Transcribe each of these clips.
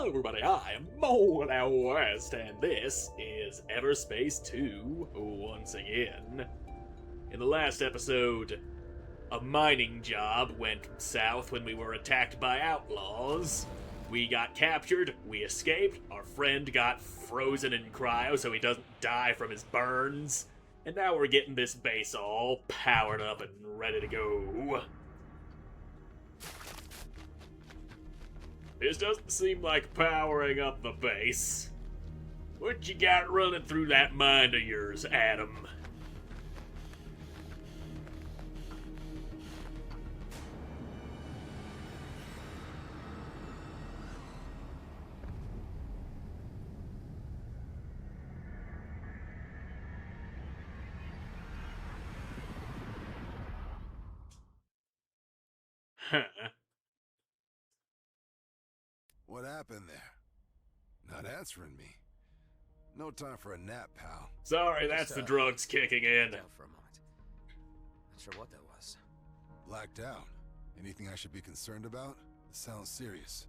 Hello everybody, I am Moldy, and this is Everspace 2 once again. In the last episode, a mining job went south when we were attacked by outlaws. We got captured, we escaped, our friend got frozen in cryo so he doesn't die from his burns, and now we're getting this base all powered up and ready to go. This doesn't seem like powering up the base. What you got running through that mind of yours, Adam? Huh. What happened there? Not answering me. No time for a nap, pal. Sorry, that's the drugs kicking in. Out for a moment. Not sure what that was. Blacked out. Anything I should be concerned about? It sounds serious.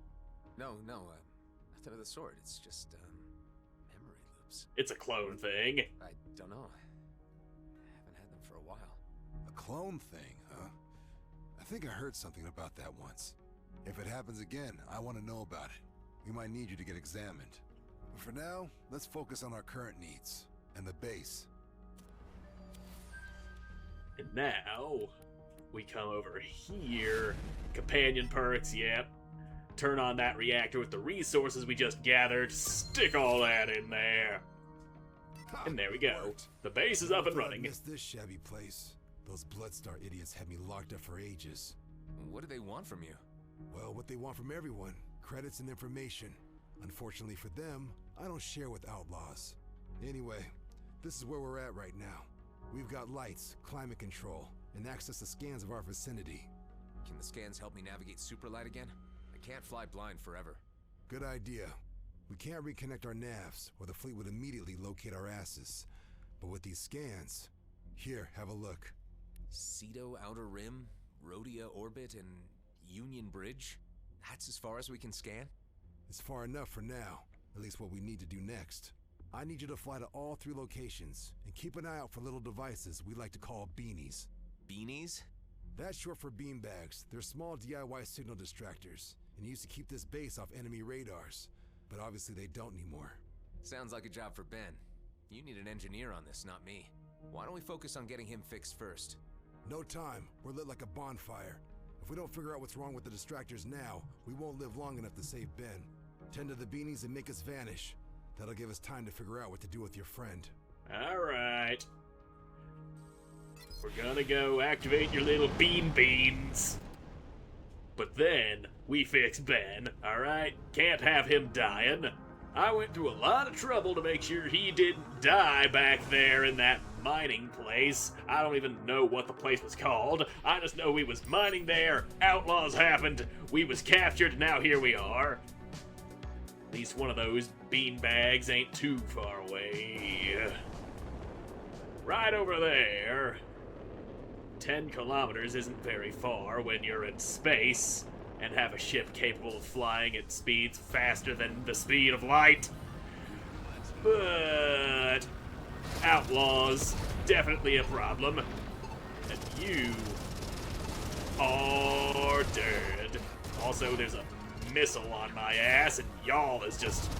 No, nothing of the sort. It's just, memory loops. It's a clone thing. I don't know. Haven't had them for a while. A clone thing, huh? I think I heard something about that once. If it happens again, I want to know about it. We might need you to get examined. But for now, let's focus on our current needs and the base. And now, we come over here. Companion perks, yep. Turn on that reactor with the resources we just gathered. Stick all that in there. And there we go. The base is up and running. I missed this shabby place. Those Bloodstar idiots had me locked up for ages. What do they want from you? Well, what they want from everyone. Credits and information. Unfortunately for them, I don't share with outlaws. Anyway, this is where we're at right now. We've got lights, climate control, and access to scans of our vicinity. Can the scans help me navigate Superlight again? I can't fly blind forever. Good idea. We can't reconnect our navs, or the fleet would immediately locate our asses. But with these scans... Here, have a look. Cedo Outer Rim, Rhodia Orbit, and Union Bridge? That's as far as we can scan? It's far enough for now, at least what we need to do next. I need you to fly to all 3 locations, and keep an eye out for little devices we like to call beanies. Beanies? That's short for beanbags. They're small DIY signal distractors, and used to keep this base off enemy radars. But obviously they don't anymore. Sounds like a job for Ben. You need an engineer on this, not me. Why don't we focus on getting him fixed first? No time. We're lit like a bonfire. If we don't figure out what's wrong with the distractors now, we won't live long enough to save Ben. Tend to the beanies and make us vanish. That'll give us time to figure out what to do with your friend. Alright. We're gonna go activate your little beans. But then, we fix Ben, alright? Can't have him dying. I went through a lot of trouble to make sure he didn't die back there in that mining place. I don't even know what the place was called. I just know we was mining there, outlaws happened, we was captured, now here we are. At least one of those beanbags ain't too far away. Right over there. 10 kilometers isn't very far when you're in space and have a ship capable of flying at speeds faster than the speed of light. But outlaws, definitely a problem. And you are dead. Also, there's a missile on my ass, and y'all is just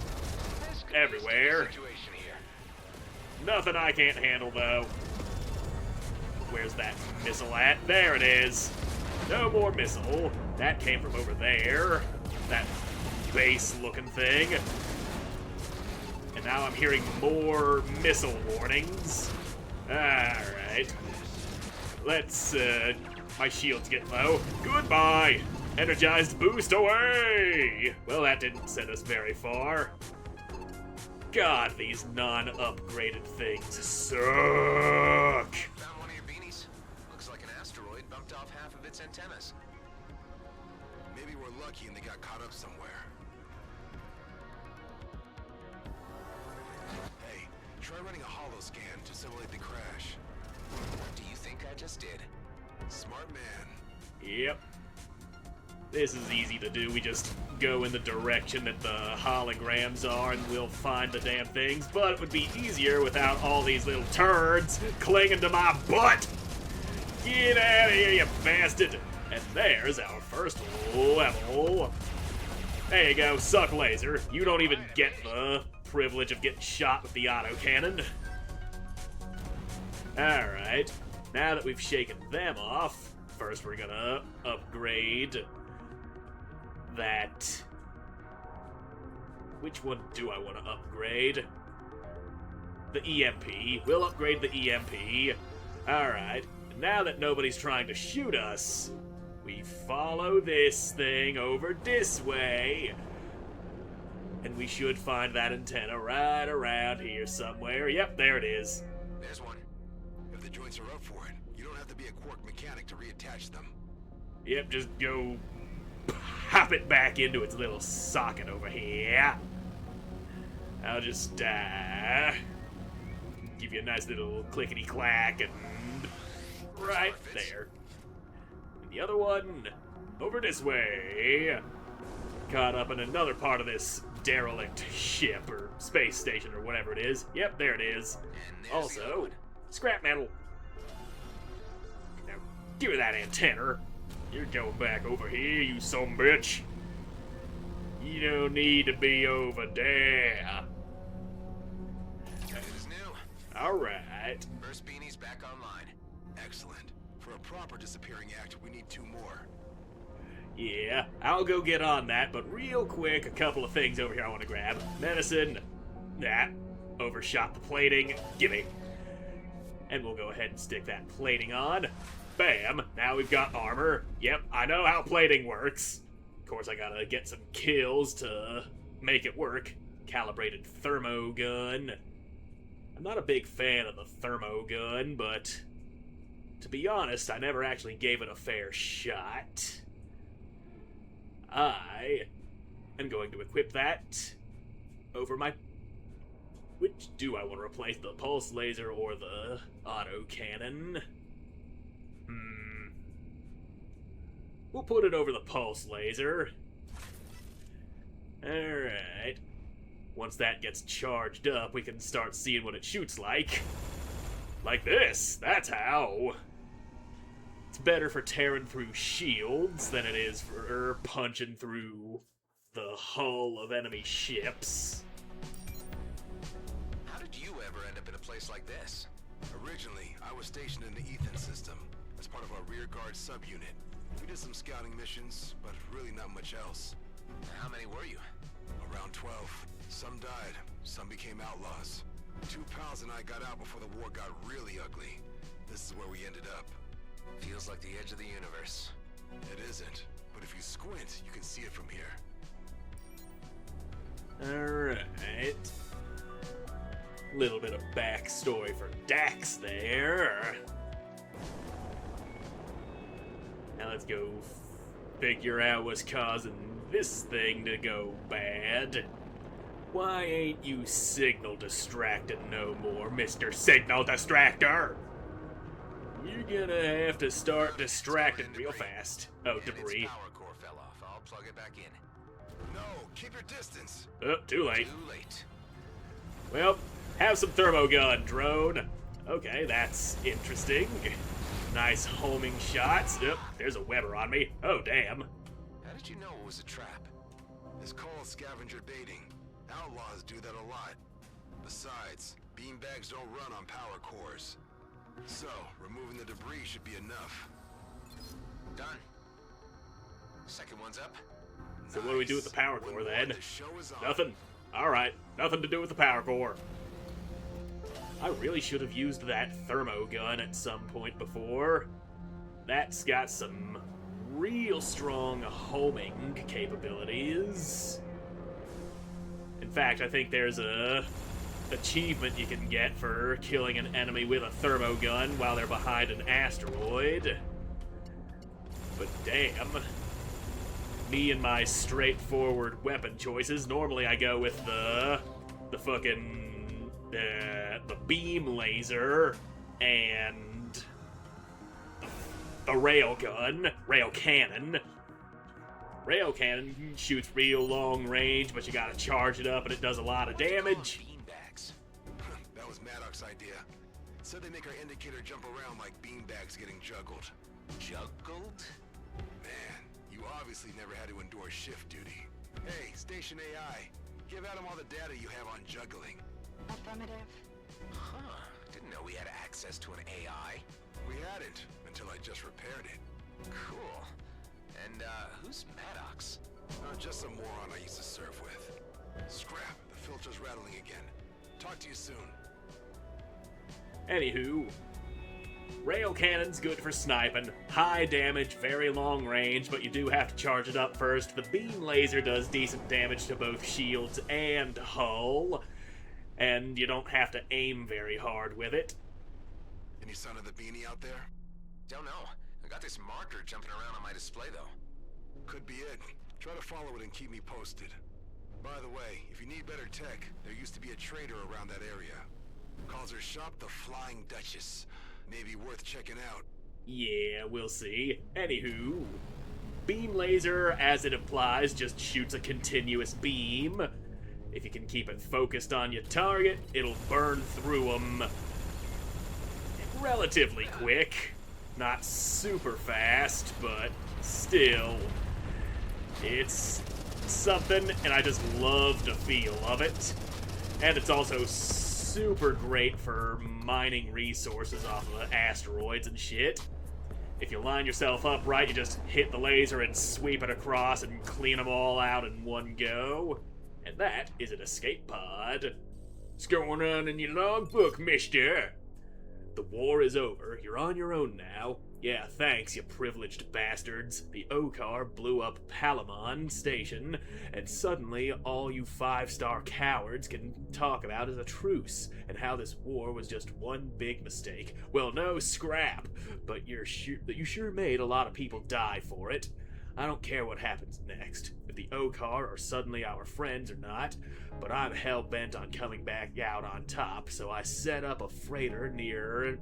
everywhere. Nothing I can't handle, though. Where's that missile at? There it is. No more missile. That came from over there. That base-looking thing. And now I'm hearing more missile warnings. Alright. Let's, my shield's getting low. Goodbye! Energized boost away! Well, that didn't send us very far. God, these non-upgraded things suck! Found one of your beanies. Looks like an asteroid bumped off half of its antennas. Maybe we're lucky and they got caught up somewhere. Hey, try running a holo scan to simulate the crash. What do you think I just did? Smart man. Yep. This is easy to do. We just go in the direction that the holograms are and we'll find the damn things. But it would be easier without all these little turds clinging to my butt. Get out of here, you bastard. And there's our first level. There you go, suck laser. You don't even get the privilege of getting shot with the autocannon. Alright, now that we've shaken them off, first we're gonna upgrade that. Which one do I want to upgrade? The EMP. We'll upgrade the EMP. Alright, now that nobody's trying to shoot us, we follow this thing over this way. And we should find that antenna right around here somewhere. Yep, there it is. There's one. If the joints are up for it, you don't have to be a Quark mechanic to reattach them. Yep, just go pop it back into its little socket over here. I'll just give you a nice little clickety-clack and right there. And the other one over this way. Caught up in another part of this derelict ship or space station or whatever it is. Yep, there it is. Also, scrap metal. Now, give me that antenna. You're going back over here, you sumbitch. You don't need to be over there. It is new. Alright. First beanie's back online. Excellent. For a proper disappearing act, we need 2 more. Yeah, I'll go get on that, but real quick, a couple of things over here I want to grab. Medicine. That. Overshot the plating. Gimme. And we'll go ahead and stick that plating on. Bam! Now we've got armor. Yep, I know how plating works. Of course, I gotta get some kills to make it work. Calibrated thermogun. I'm not a big fan of the thermogun, but to be honest, I never actually gave it a fair shot. I am going to equip that over my... Which do I want to replace, the pulse laser or the autocannon? We'll put it over the pulse laser. Alright. Once that gets charged up, we can start seeing what it shoots like. Like this, that's how. It's better for tearing through shields than it is for punching through the hull of enemy ships. How did you ever end up in a place like this? Originally, I was stationed in the Ethan system as part of our rear guard subunit. We did some scouting missions, but really not much else. How many were you? Around 12. Some died, some became outlaws. 2 pals and I got out before the war got really ugly. This is where we ended up. Feels like the edge of the universe. It isn't, but if you squint, you can see it from here. Alright. Little bit of backstory for Dax there. Now let's go figure out what's causing this thing to go bad. Why ain't you signal distracted no more, Mr. Signal Distractor? You're gonna have to start distracting real fast. Oh, debris. Its power core fell off. I'll plug it back in. No, keep your distance. Oh, too late. Too late. Well, have some thermogun, drone. Okay, that's interesting. Nice homing shots. Yep, there's a Weber on me. Oh, damn. How did you know it was a trap? It's called scavenger baiting. Outlaws do that a lot. Besides, beanbags don't run on power cores. So, removing the debris should be enough. Done. Second one's up. So what do we do with the power core then? The show is on. Nothing. Alright, nothing to do with the power core. I really should have used that thermogun at some point before. That's got some real strong homing capabilities. In fact, I think there's a achievement you can get for killing an enemy with a thermogun while they're behind an asteroid. But damn. Me and my straightforward weapon choices. Normally I go with the fucking the beam laser and the rail cannon. Rail cannon shoots real long range, but you gotta charge it up and it does a lot of damage. Beanbags. That was Maddox's idea. Said they make our indicator jump around like beanbags getting juggled. Juggled? Man, you obviously never had to endure shift duty. Hey, Station AI, give Adam all the data you have on juggling. Affirmative. Huh. Didn't know we had access to an AI. We hadn't, until I just repaired it. Cool. And, who's Maddox? Just some moron I used to surf with. Scrap, the filter's rattling again. Talk to you soon. Anywho, rail cannon's good for sniping. High damage, very long range, but you do have to charge it up first. The beam laser does decent damage to both shields and hull, and you don't have to aim very hard with it. Any sign of the beanie out there? Don't know. I got this marker jumping around on my display, though. Could be it. Try to follow it and keep me posted. By the way, if you need better tech, there used to be a trader around that area. Calls her shop the Flying Duchess. Maybe worth checking out. Yeah, we'll see. Anywho, beam laser, as it implies, just shoots a continuous beam. If you can keep it focused on your target, it'll burn through them relatively quick. Not super fast, but still, it's something, and I just love the feel of it. And it's also super great for mining resources off of asteroids and shit. If you line yourself up right, you just hit the laser and sweep it across and clean them all out in one go. And that is an escape pod. What's going on in your logbook, mister? The war is over. You're on your own now. Yeah, thanks, you privileged bastards. The Okar blew up Palamon Station, and suddenly all you 5-star cowards can talk about is a truce, and how this war was just one big mistake. Well, no, scrap, but you sure made a lot of people die for it. I don't care what happens next, if the Okar are suddenly our friends or not, but I'm hell-bent on coming back out on top, so I set up a freighter near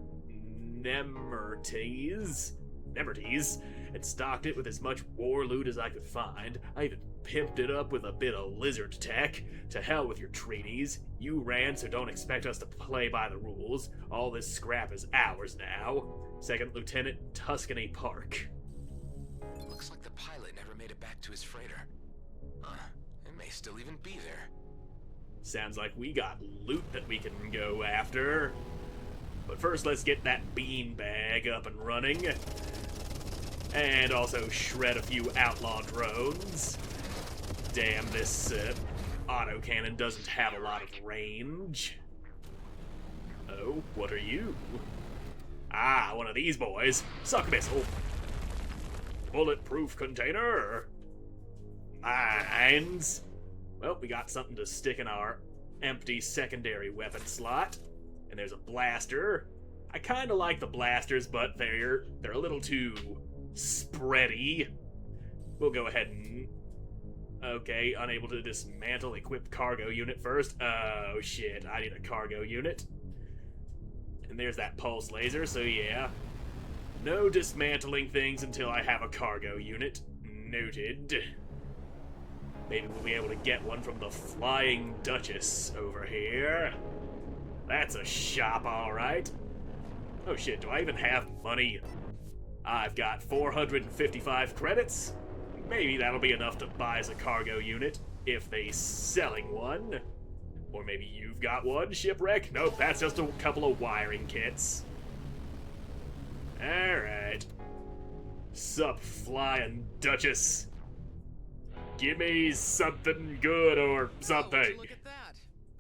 Nemertes, and stocked it with as much war loot as I could find. I even pimped it up with a bit of lizard tech. To hell with your treaties. You ran, so don't expect us to play by the rules. All this scrap is ours now. Second Lieutenant Tuscany Park. Looks like the pilot never made it back to his freighter. It may still even be there. Sounds like we got loot that we can go after. But first, let's get that beanbag up and running. And also shred a few outlaw drones. Damn, this autocannon doesn't have a lot of range. Oh, what are you? Ah, one of these boys. Suck missile. Bulletproof container. Mines. Well, we got something to stick in our empty secondary weapon slot. And there's a blaster. I kind of like the blasters, but they're a little too spready. We'll go ahead and... Okay, unable to dismantle equipped cargo unit first. Oh shit, I need a cargo unit. And there's that pulse laser, so yeah. No dismantling things until I have a cargo unit. Noted. Maybe we'll be able to get one from the Flying Duchess over here. That's a shop, alright. Oh shit, do I even have money? I've got 455 credits. Maybe that'll be enough to buy as a cargo unit, if they selling one. Or maybe you've got one, Shipwreck? Nope, that's just a couple of wiring kits. Alright. Sup, Flying Duchess. Give me something good or something. Oh, look at that.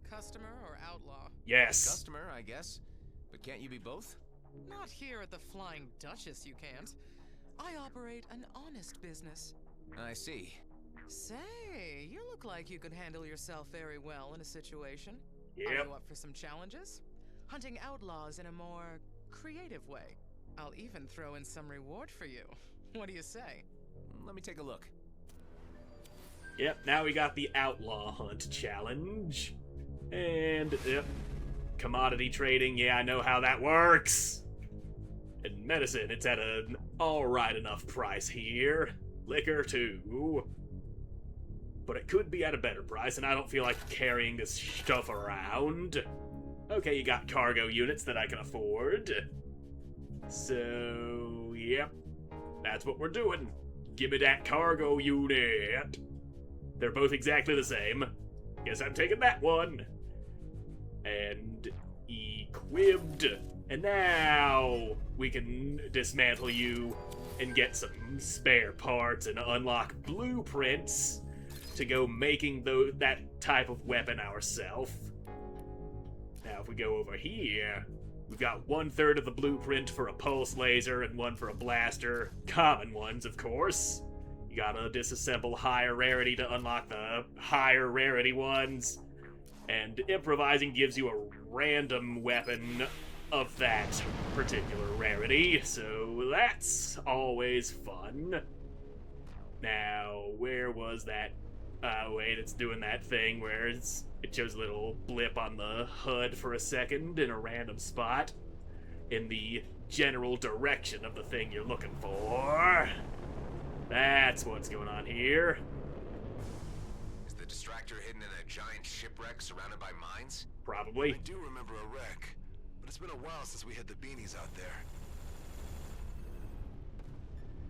Customer or outlaw? Yes. Customer, I guess. But can't you be both? Not here at the Flying Duchess, you can't. I operate an honest business. I see. Say, you look like you could handle yourself very well in a situation. Are Yep. you up for some challenges? Hunting outlaws in a more creative way. I'll even throw in some reward for you. What do you say? Let me take a look. Yep, now we got the Outlaw Hunt challenge. And, yep, commodity trading, yeah, I know how that works. And medicine, it's at an alright enough price here. liquor too. But it could be at a better price, and I don't feel like carrying this stuff around. Okay, you got cargo units that I can afford. So, yep. That's what we're doing. Give me that cargo unit. They're both exactly the same. Guess I'm taking that one. And equipped. And now we can dismantle you and get some spare parts and unlock blueprints to go making that type of weapon ourselves. Now if we go over here, we've got 1/3 of the blueprint for a pulse laser and one for a blaster. Common ones, of course. You gotta disassemble higher rarity to unlock the higher rarity ones. And improvising gives you a random weapon of that particular rarity, so that's always fun. Now, where was that? Wait, it's doing that thing where it shows a little blip on the HUD for a second in a random spot in the general direction of the thing you're looking for. That's what's going on here. Is the distractor hidden in a giant shipwreck surrounded by mines? Probably. I do remember a wreck, but it's been a while since we had the beanies out there.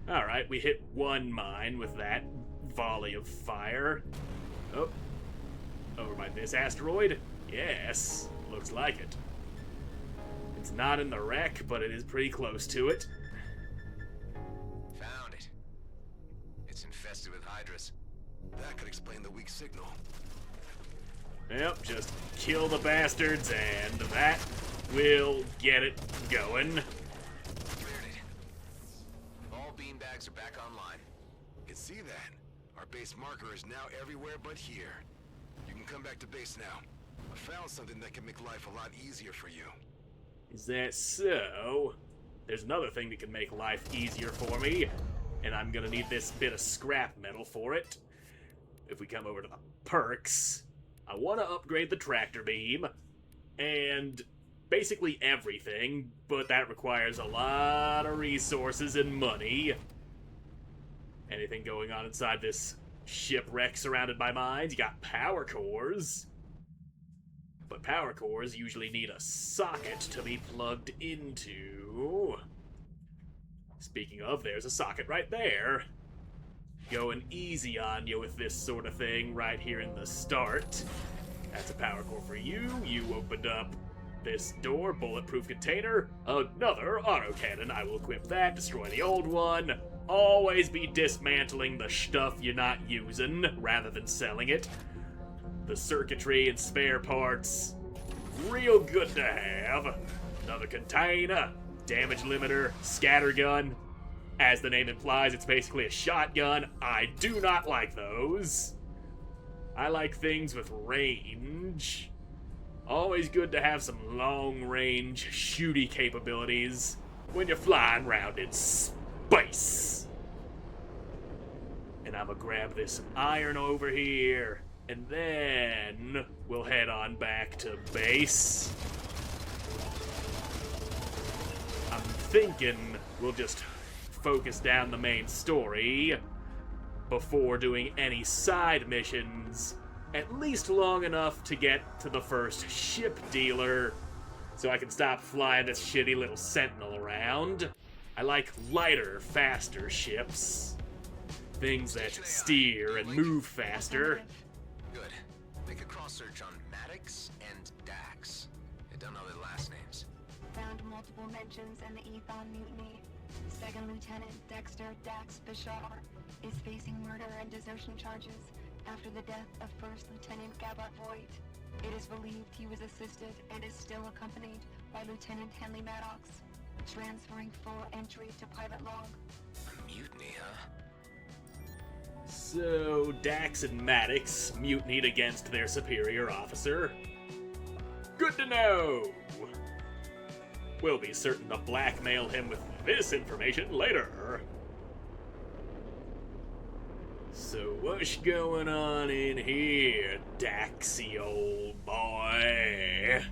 Alright, we hit one mine with that volley of fire. Oh. Over by this asteroid? Yes, looks like it. It's not in the wreck, but it is pretty close to it. Found it. It's infested with hydras. That could explain the weak signal. Yep, just kill the bastards, and that will get it going. Cleared it. All beanbags are back online. You can see that. Our base marker is now everywhere but here. You can come back to base now. I found something that can make life a lot easier for you. Is that so? There's another thing that can make life easier for me, and I'm gonna need this bit of scrap metal for it. If we come over to the perks, I want to upgrade the tractor beam, and basically everything, but that requires a lot of resources and money. Anything going on inside this shipwreck surrounded by mines? You got power cores. But power cores usually need a socket to be plugged into. Speaking of, there's a socket right there. Going easy on you with this sort of thing right here in the start. That's a power core for you. You opened up this door, bulletproof container, another autocannon. I will equip that, destroy the old one. Always be dismantling the stuff you're not using rather than selling it. The circuitry and spare parts, real good to have. Another container, damage limiter, scattergun. As the name implies, it's basically a shotgun. I do not like those. I like things with range. Always good to have some long-range shooty capabilities when you're flying around in space. And I'm gonna grab this iron over here, and then we'll head on back to base. I'm thinking we'll just focus down the main story before doing any side missions, at least long enough to get to the first ship dealer so I can stop flying this shitty little Sentinel around. I like lighter, faster ships. Things that steer and move faster. Good. Make a cross-search on Maddox and Dax. I don't know their last names. Found multiple mentions in the Ethon mutiny. Second Lieutenant Dexter Dax Bashar is facing murder and desertion charges after the death of First Lieutenant Gabart Voigt. It is believed he was assisted and is still accompanied by Lieutenant Henley Maddox, transferring full entry to pilot log. A mutiny, huh? So, Dax and Maddox mutinied against their superior officer. Good to know! We'll be certain to blackmail him with this information later. So what's going on in here, Daxy old boy?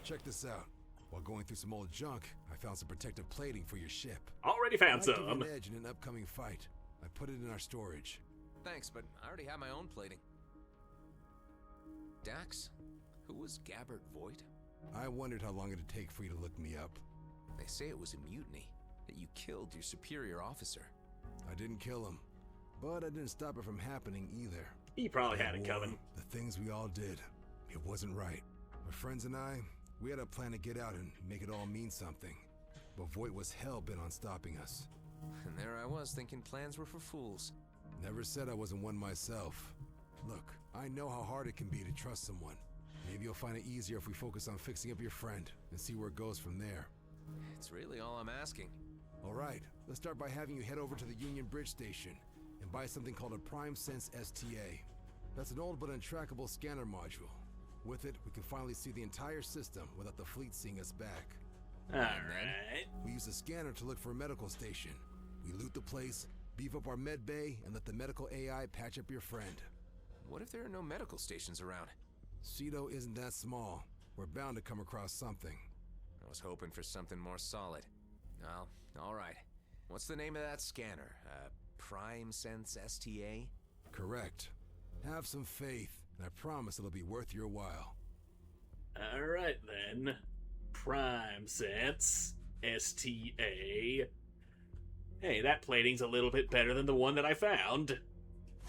Check this out. While going through some old junk, I found some protective plating for your ship. Already found Might give you some. an edge in an upcoming fight. I put it in our storage. Thanks, but I already have my own plating. Dax, who was Gabbert Voigt? I wondered how long it'd take for you to look me up. They say it was a mutiny, that you killed your superior officer. I didn't kill him, but I didn't stop it from happening either. He probably had The it war, coming. The things we all did, it wasn't right. My friends and I, we had a plan to get out and make it all mean something. But Voight was hell-bent on stopping us. And there I was thinking plans were for fools. Never said I wasn't one myself. Look, I know how hard it can be to trust someone. Maybe you'll find it easier if we focus on fixing up your friend and see where it goes from there. It's really all I'm asking. Alright, let's start by having you head over to the Union Bridge Station and buy something called a Prime Sense STA. That's an old but untrackable scanner module. With it, we can finally see the entire system without the fleet seeing us back. Alright. We use the scanner to look for a medical station. We loot the place, beef up our med bay, and let the medical AI patch up your friend. What if there are no medical stations around? Cedo isn't that small. We're bound to come across something. I was hoping for something more solid. Well, alright. What's the name of that scanner? Prime Sense STA? Correct. Have some faith, and I promise it'll be worth your while. Alright then. Prime Sense STA. Hey, that plating's a little bit better than the one that I found.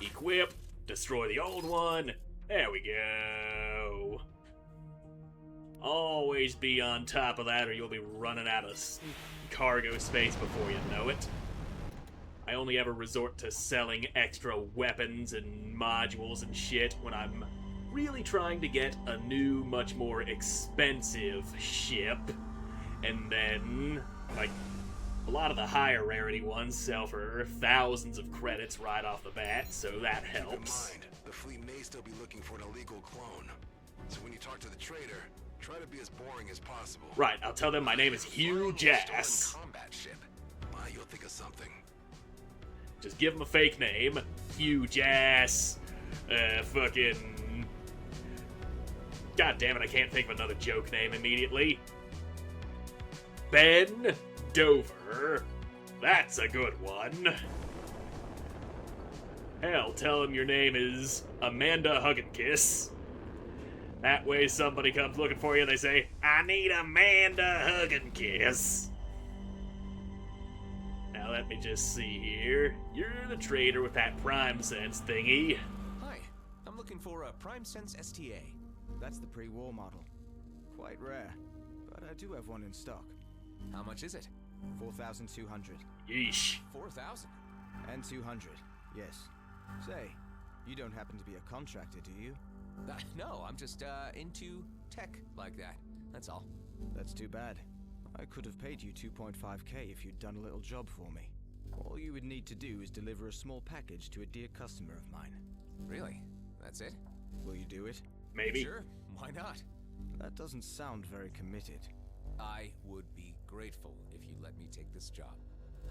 Equip. Destroy the old one. There we go. Always be on top of that or you'll be running out of cargo space before you know it. I only ever resort to selling extra weapons and modules and shit when I'm really trying to get a new, much more expensive ship. And then, like, a lot of the higher rarity ones sell for thousands of credits right off the bat, so that helps. Keep in mind, the fleet may still be looking for an illegal clone. So when you talk to the trader, try to be as boring as possible. Right, I'll tell them my name is Huge Ass. Combat ship. You'll think of something. Just give him a fake name. Huge Ass. Fucking... God damn it, I can't think of another joke name immediately. Ben Dover. That's a good one. Hell, tell him your name is Amanda Hugginkiss. That way somebody comes looking for you and they say, I need Amanda Hugginkiss. Now let me just see here. You're the trader with that Prime Sense thingy. Hi, I'm looking for a Prime Sense STA. That's the pre-war model. Quite rare, but I do have one in stock. How much is it? 4,200. Yeesh. 4,000. And 200, yes. Say, you don't happen to be a contractor, do you? No, I'm just into tech like that. That's all. That's too bad. I could have paid you 2.5k if you'd done a little job for me. All you would need to do is deliver a small package to a dear customer of mine. Really? That's it? Will you do it? Maybe. Sure, why not? That doesn't sound very committed. I would be grateful if you let me take this job.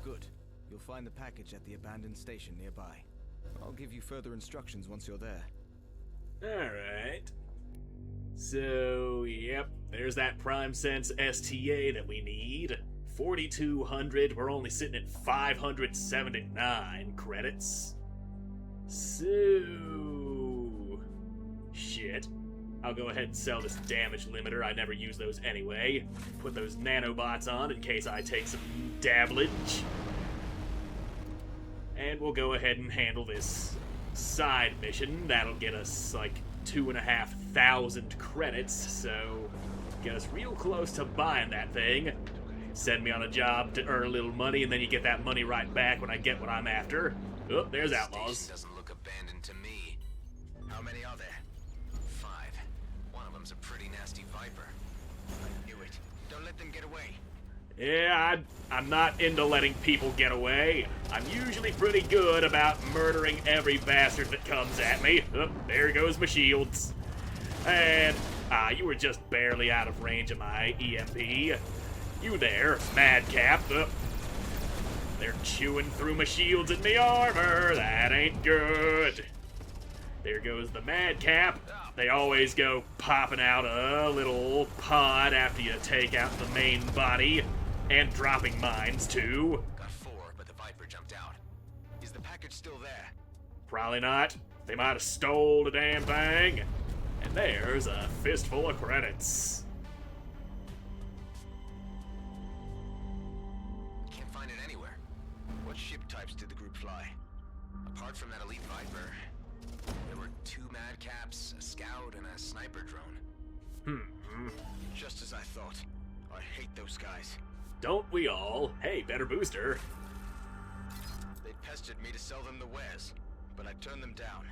Good. You'll find the package at the abandoned station nearby. I'll give you further instructions once you're there. Alright. So, yep, there's that Prime Sense STA that we need. 4,200, we're only sitting at 579 credits. So... shit. I'll go ahead and sell this damage limiter, I never use those anyway. Put those nanobots on in case I take some dabblage. And we'll go ahead and handle this side mission. That'll get us like 2,500 credits, so get us real close to buying that thing. Send me on a job to earn a little money, and then you get that money right back when I get what I'm after. Oh, there's outlaws. Station doesn't look abandoned to me. How many are there? 5. One of them's a pretty nasty viper. I knew it. Don't let them get away. Yeah, I'm not into letting people get away. I'm usually pretty good about murdering every bastard that comes at me. Oh, there goes my shields. And, you were just barely out of range of my EMP. You there, madcap. Oh, they're chewing through my shields and my armor. That ain't good. There goes the madcap. Ah, They always go popping out a little pod after you take out the main body, and dropping mines too. Got 4, but the Viper jumped out. Is the package still there? Probably not. They might have stole the damn thing. And there's a fistful of credits. Can't find it anywhere. What ship types did the group fly? Apart from that elite Viper, there were 2 Madcaps, a Scout, and a sniper drone. Just as I thought. I hate those guys. Don't we all? Hey, better booster. They pestered me to sell them the wares, but I turned them down.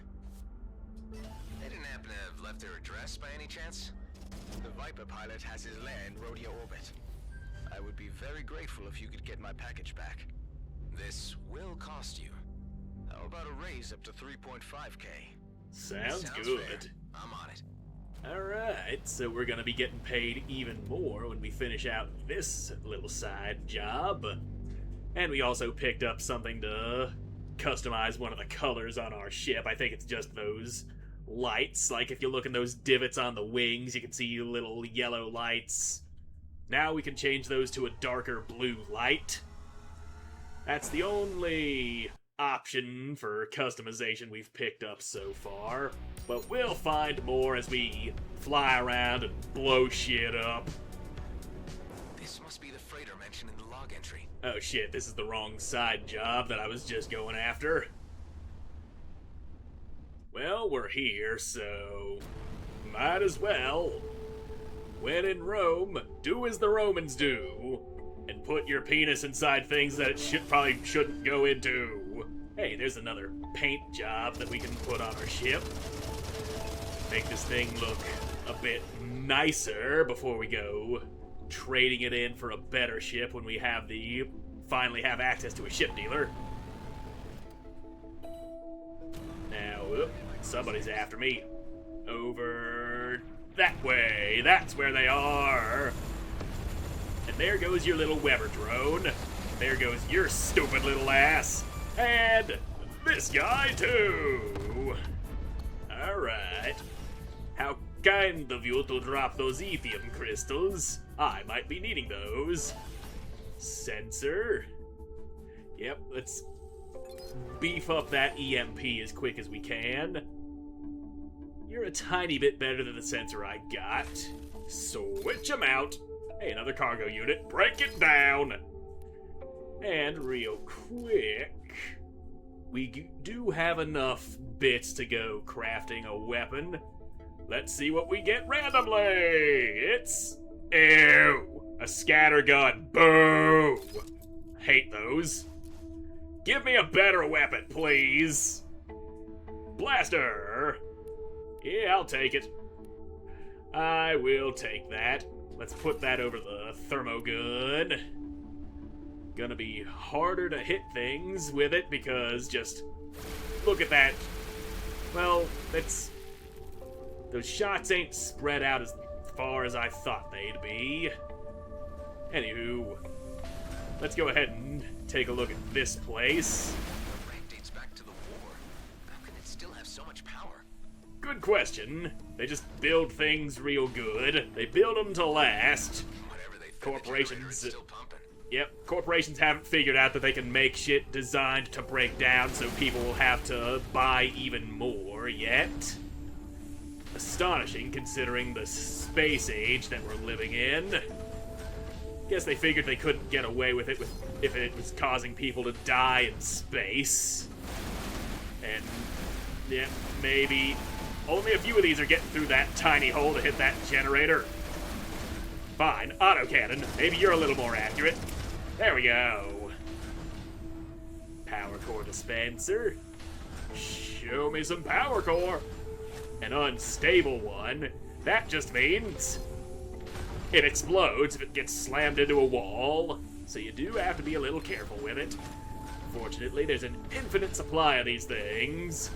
They didn't happen to have left their address by any chance? The Viper pilot has his lair in Rhodia orbit. I would be very grateful if you could get my package back. This will cost you. How about a raise up to 3.5K? Sounds fair. good. I'm on it. Alright, so we're gonna be getting paid even more when we finish out this little side job. And we also picked up something to customize one of the colors on our ship. I think it's just those lights. Like if you look in those divots on the wings, you can see little yellow lights. Now we can change those to a darker blue light. That's the only option for customization we've picked up so far, but we'll find more as we fly around and blow shit up. This must be the freighter mentioned in the log entry. Oh shit, this is the wrong side job that I was just going after. Well, we're here, so might as well. When in Rome, do as the Romans do, and put your penis inside things that it probably shouldn't go into. Hey, there's another paint job that we can put on our ship. Make this thing look a bit nicer before we go trading it in for a better ship when we have finally have access to a ship dealer. Now, somebody's after me. Over that way. That's where they are. And there goes your little Weber drone. There goes your stupid little ass. And this guy, too. Alright. How kind of you to drop those ethium crystals. I might be needing those. Sensor. Yep, let's beef up that EMP as quick as we can. You're a tiny bit better than the sensor I got. Switch them out. Hey, another cargo unit. Break it down. And real quick, we do have enough bits to go crafting a weapon. Let's see what we get randomly. It's... ew. A scattergun. Boo. Hate those. Give me a better weapon, please. Blaster. Yeah, I'll take it. I will take that. Let's put that over the thermogun. Gonna be harder to hit things with it because just look at that. Well, those shots ain't spread out as far as I thought they'd be. Anywho, let's go ahead and take a look at this place. The wreck dates back to the war. How can it still have so much power? Good question. They just build things real good. They build them to last. Whatever they fed the Corporations- generator, it's still pumping. Yep, corporations haven't figured out that they can make shit designed to break down, so people will have to buy even more yet. Astonishing considering the space age that we're living in. Guess they figured they couldn't get away with it if it was causing people to die in space. And, yeah, maybe only a few of these are getting through that tiny hole to hit that generator. Fine, autocannon. Maybe you're a little more accurate. There we go. Power core dispenser. Show me some power core. An unstable one. That just means it explodes if it gets slammed into a wall. So you do have to be a little careful with it. Fortunately, there's an infinite supply of these things.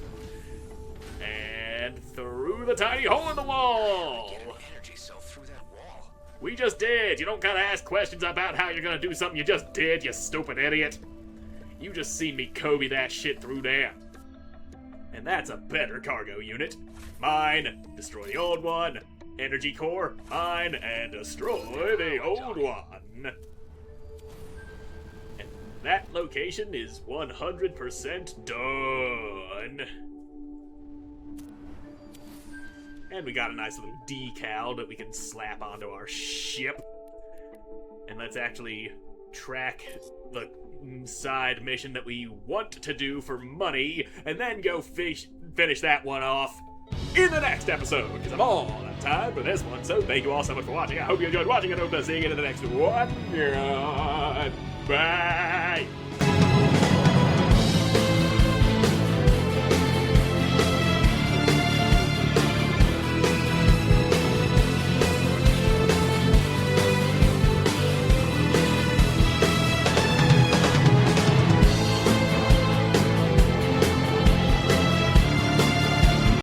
And through the tiny hole in the wall. Get an energy cell through that wall. We just did. You don't gotta ask questions about how you're gonna do something you just did, you stupid idiot. You just seen me Kobe that shit through there. And that's a better cargo unit. Mine. Destroy the old one. Energy core. Mine. And destroy the old one. And that location is 100% done. And we got a nice little decal that we can slap onto our ship. And let's actually track the side mission that we want to do for money, and then go finish that one off in the next episode, because I'm all out of time for this one. So thank you all so much for watching. I hope you enjoyed watching, and hope to see you in the next one. Bye!